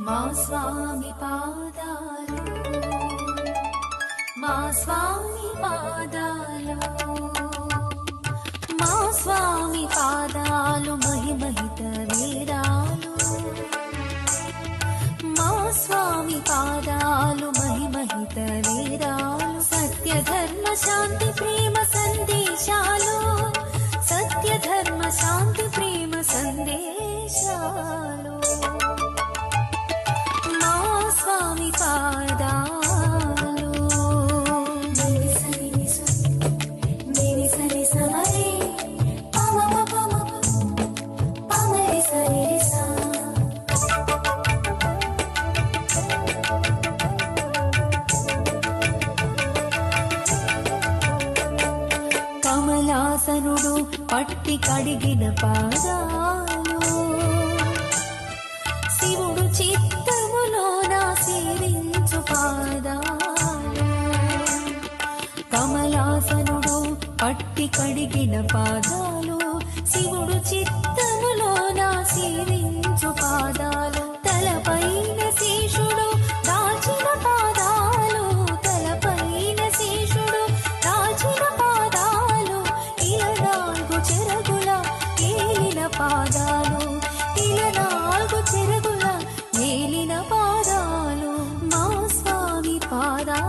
మా స్వామి పాదాలు, మా స్వామి పాదాలు, మా స్వామి పాదాలు మహిమహిత వేదాలు, మా స్వామి పాదాలు మహిమహిత వేదాలు, సత్య ధర్మ శాంతి ప్రేమ సందేశాలు, సత్య ధర్మ శాంతి ప్రేమ సందేశాలు, మా స్వామి పాదాలు. కమలాసనుడు పట్టి కడిగిన పాదాలు, శివుడు చిత్తములోన సేవించు పాదాలు, కమలాసనుడు పట్టి కడిగిన పాదాలు, శివుడు చిత్తములోన సేవించు పాదాలు, తలపైన శేషుడు దాచిన పాదాలు, తలపైన శేషుడు దాచిన పాదాలు, ఇలనాలుగు చెరగుల ఏలిన పాదాలు, ఇలనాలుగు చెరగుల ఏలిన పాదాలు, మా స్వామి పాదాలు.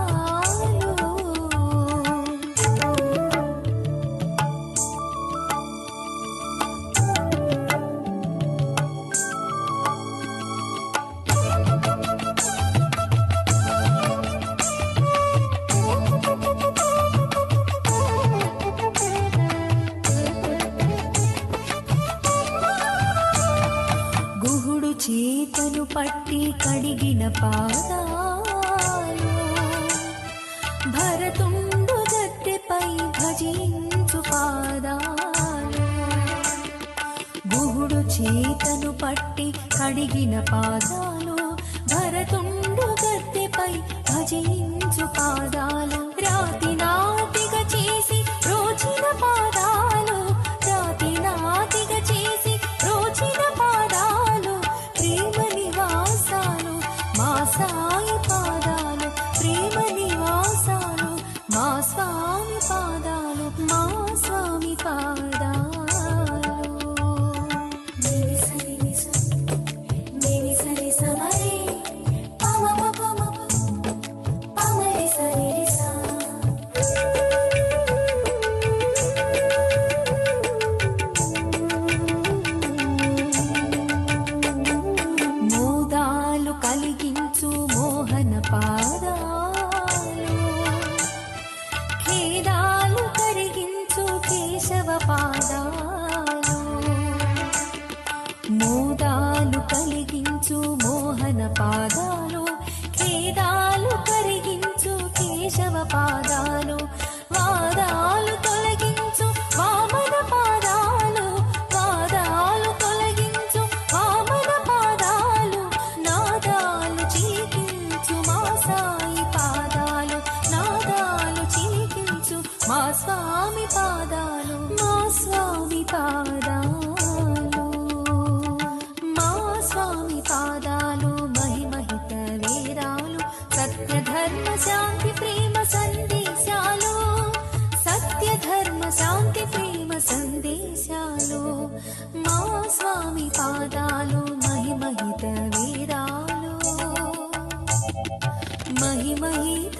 చేతను పట్టి కడిగిన పాదాలు, భరతుండు గద్దెపై భజించు పాదాలు, గుహుడు చేతను పట్టి కడిగిన పాదాలు, భరతుండు గద్దెపై భజించు పాదాలు, రాతి నాతిగా చేసి రోచిన పాదాలు, రాతి నాతిగా చేసి రోచిన పాదాలు, ప్రేమ నివాసాలు మా సాయి పాదాలు, ప్రేమ నివాసాలు మా స్వామి పాదాలు, మా స్వామి పాదాలు. కలిగించు మోహన పాదాలు, ఖేదాలు కరిగించు కేశవ పాదాలు, మోదాలు కలిగించు మోహన పాదాలు, ఖేదాలు కరిగించు కేశవ పాదాలు, వాదాలు తొలగించు వామన పాదాలు, వాదాలు తొలగించు వామన పాదాలు, నాదాలు చిలికించు మా సాయి పాదాలు, నాదాలు చిలికించు మా స్వామి పాదాలు, మా స్వామి పాదాలు, మా స్వామి పాదాలు మహిమహిత వేదాలు, సత్య ధర్మ శాంతి ప్రేమ సందేశాలు, సత్య ధర్మ శాంతి ప్రేమ సందేశాలు, మా స్వామి పాదాలు మహిమహిత వేదాలు, మహిమహిత